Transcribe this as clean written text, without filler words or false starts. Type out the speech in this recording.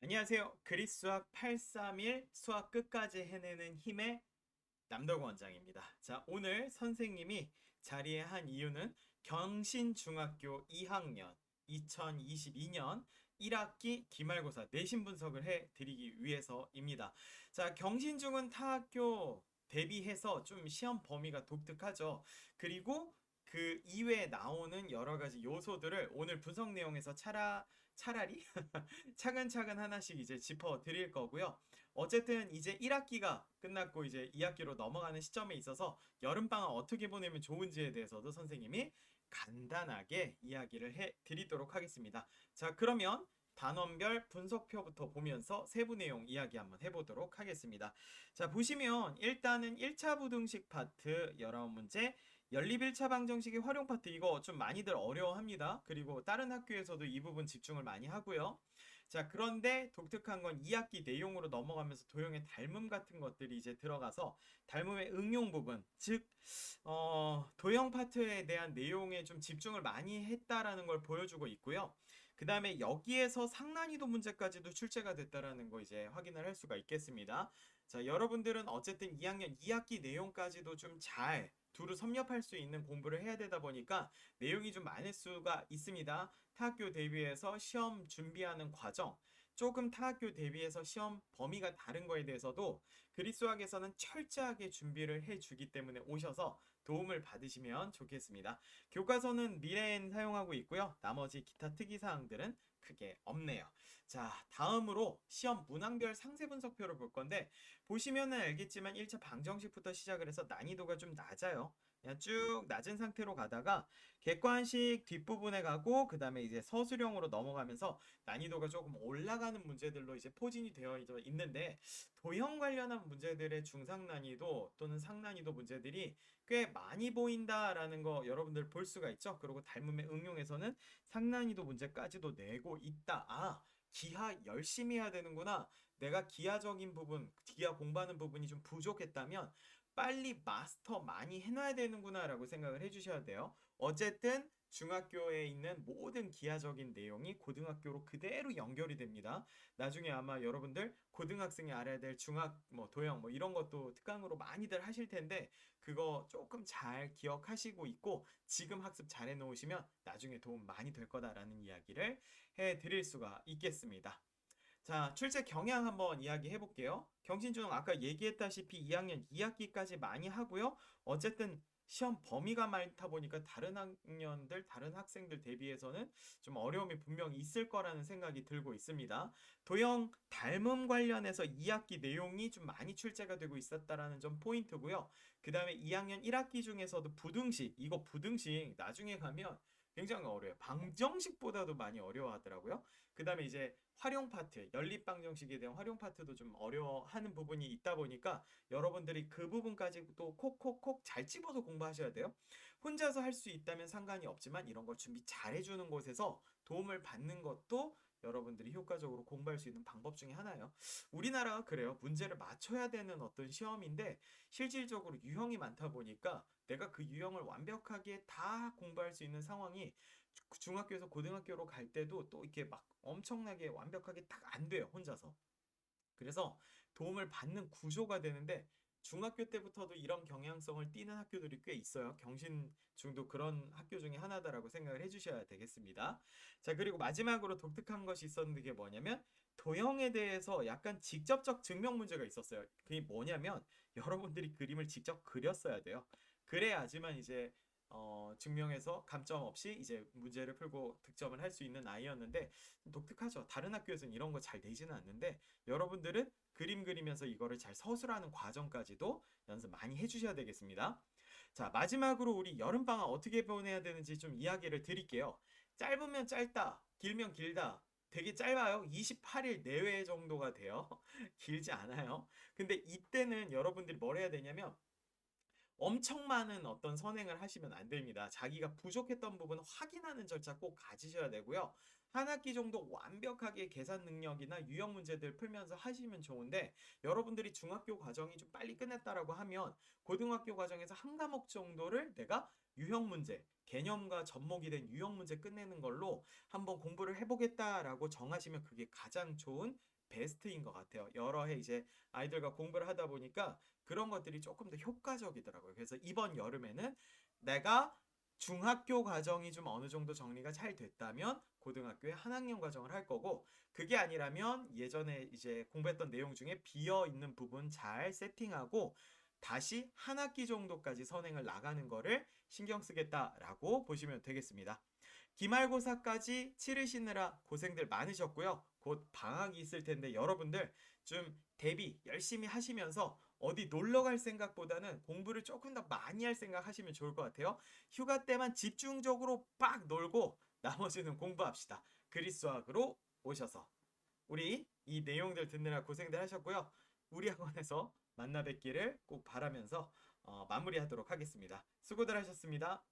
안녕하세요. 그리스수학 831 수학 끝까지 해내는 힘의 남덕원 원장입니다. 자, 오늘 선생님이 자리에 한 이유는 경신중학교 2학년 2022년 1학기 기말고사 내신 분석을 해드리기 위해서입니다. 자, 경신중은 타 학교 대비해서 좀 시험 범위가 독특하죠. 그리고 그 이외에 나오는 여러 가지 요소들을 오늘 분석 내용에서 차라리 차근차근 하나씩 이제 짚어 드릴 거고요. 어쨌든 이제 1학기가 끝났고 이제 2학기로 넘어가는 시점에 있어서 여름방학 어떻게 보내면 좋은지에 대해서도 선생님이 간단하게 이야기를 해 드리도록 하겠습니다. 자, 그러면 단원별 분석표부터 보면서 세부 내용 이야기 한번 해보도록 하겠습니다. 자, 보시면 일단은 1차 부등식 파트 여러 문제, 연립 1차 방정식의 활용 파트 이거 좀 많이들 어려워합니다. 그리고 다른 학교에서도 이 부분 집중을 많이 하고요. 자, 그런데 독특한 건 2학기 내용으로 넘어가면서 도형의 닮음 같은 것들이 이제 들어가서 닮음의 응용 부분, 즉 도형 파트에 대한 내용에 좀 집중을 많이 했다라는 걸 보여주고 있고요. 그 다음에 여기에서 상난이도 문제까지도 출제가 됐다라는 거 이제 확인을 할 수가 있겠습니다. 자, 여러분들은 어쨌든 2학년 2학기 내용까지도 좀 잘 두루 섭렵할 수 있는 공부를 해야 되다 보니까 내용이 좀 많을 수가 있습니다. 타학교 대비해서 시험 준비하는 과정, 조금 타학교 대비해서 시험 범위가 다른 거에 대해서도 그리스학에서는 철저하게 준비를 해주기 때문에 오셔서 도움을 받으시면 좋겠습니다. 교과서는 미래엔 사용하고 있고요. 나머지 기타 특이사항들은 크게 없네요. 자, 다음으로 시험 문항별 상세 분석표를 볼 건데 보시면은 알겠지만 1차 방정식부터 시작을 해서 난이도가 좀 낮아요. 그냥 쭉 낮은 상태로 가다가 객관식 뒷부분에 가고 그 다음에 이제 서술형으로 넘어가면서 난이도가 조금 올라가는 문제들로 이제 포진이 되어 있는데 도형 관련한 문제들의 중상 난이도 또는 상난이도 문제들이 꽤 많이 보인다라는 거 여러분들 볼 수가 있죠. 그리고 닮음의 응용에서는 상난이도 문제까지도 내고 있다. 아, 기하 열심히 해야 되는구나. 내가 기하적인 부분, 기하 공부하는 부분이 좀 부족했다면 빨리 마스터 많이 해놔야 되는구나 라고 생각을 해주셔야 돼요. 어쨌든 중학교에 있는 모든 기하적인 내용이 고등학교로 그대로 연결이 됩니다. 나중에 아마 여러분들 고등학생이 알아야 될 중학 뭐 도형 뭐 이런 것도 특강으로 많이들 하실 텐데 그거 조금 잘 기억하시고 있고 지금 학습 잘 해놓으시면 나중에 도움 많이 될 거다라는 이야기를 해 드릴 수가 있겠습니다. 자, 출제 경향 한번 이야기해 볼게요. 경신중앙 아까 얘기했다시피 2학년 2학기까지 많이 하고요. 어쨌든 시험 범위가 많다 보니까 다른 학년들, 다른 학생들 대비해서는 좀 어려움이 분명히 있을 거라는 생각이 들고 있습니다. 도형 닮음 관련해서 2학기 내용이 좀 많이 출제가 되고 있었다라는 점 포인트고요. 그 다음에 2학년 1학기 중에서도 부등식, 이거 부등식 나중에 가면 굉장히 어려워요. 방정식보다도 많이 어려워하더라고요. 그 다음에 이제 활용 파트, 연립 방정식에 대한 활용 파트도 좀 어려워하는 부분이 있다 보니까 여러분들이 그 부분까지 또 콕콕콕 잘 집어서 공부하셔야 돼요. 혼자서 할 수 있다면 상관이 없지만 이런 걸 준비 잘 해주는 곳에서 도움을 받는 것도 여러분들이 효과적으로 공부할 수 있는 방법 중에 하나예요. 우리나라가 그래요. 문제를 맞춰야 되는 어떤 시험인데 실질적으로 유형이 많다 보니까 내가 그 유형을 완벽하게 다 공부할 수 있는 상황이 중학교에서 고등학교로 갈 때도 또 이렇게 막 엄청나게 완벽하게 딱 안 돼요, 혼자서. 그래서 도움을 받는 구조가 되는데 중학교 때부터도 이런 경향성을 띠는 학교들이 꽤 있어요. 경신중도 그런 학교 중에 하나다라고 생각을 해주셔야 되겠습니다. 자, 그리고 마지막으로 독특한 것이 있었는데 그게 뭐냐면 도형에 대해서 약간 직접적 증명 문제가 있었어요. 그게 뭐냐면 여러분들이 그림을 직접 그렸어야 돼요. 그래야지만 이제 증명해서 감점 없이 이제 문제를 풀고 득점을 할 수 있는 아이였는데 독특하죠. 다른 학교에서는 이런 거 잘 되지는 않는데 여러분들은 그림 그리면서 이거를 잘 서술하는 과정까지도 연습 많이 해주셔야 되겠습니다. 자, 마지막으로 우리 여름방학 어떻게 보내야 되는지 좀 이야기를 드릴게요. 짧으면 짧다, 길면 길다. 되게 짧아요. 28일 내외 정도가 돼요. 길지 않아요. 근데 이때는 여러분들이 뭘 해야 되냐면 엄청 많은 어떤 선행을 하시면 안 됩니다. 자기가 부족했던 부분 확인하는 절차 꼭 가지셔야 되고요. 한 학기 정도 완벽하게 계산 능력이나 유형 문제들 풀면서 하시면 좋은데 여러분들이 중학교 과정이 좀 빨리 끝냈다라고 하면 고등학교 과정에서 한 과목 정도를 내가 유형 문제, 개념과 접목이 된 유형 문제 끝내는 걸로 한번 공부를 해보겠다라고 정하시면 그게 가장 좋은 베스트인 것 같아요. 여러 해 이제 아이들과 공부를 하다 보니까 그런 것들이 조금 더 효과적이더라고요. 그래서 이번 여름에는 내가 중학교 과정이 좀 어느 정도 정리가 잘 됐다면 고등학교에 한 학년 과정을 할 거고, 그게 아니라면 예전에 이제 공부했던 내용 중에 비어 있는 부분 잘 세팅하고 다시 한 학기 정도까지 선행을 나가는 거를 신경 쓰겠다라고 보시면 되겠습니다. 기말고사까지 치르시느라 고생들 많으셨고요. 곧 방학이 있을 텐데 여러분들 좀 대비 열심히 하시면서 어디 놀러 갈 생각보다는 공부를 조금 더 많이 할 생각 하시면 좋을 것 같아요. 휴가 때만 집중적으로 빡 놀고 나머지는 공부합시다. 그리스 수학으로 오셔서 우리 이 내용들 듣느라 고생들 하셨고요. 우리 학원에서 만나 뵙기를 꼭 바라면서 마무리하도록 하겠습니다. 수고들 하셨습니다.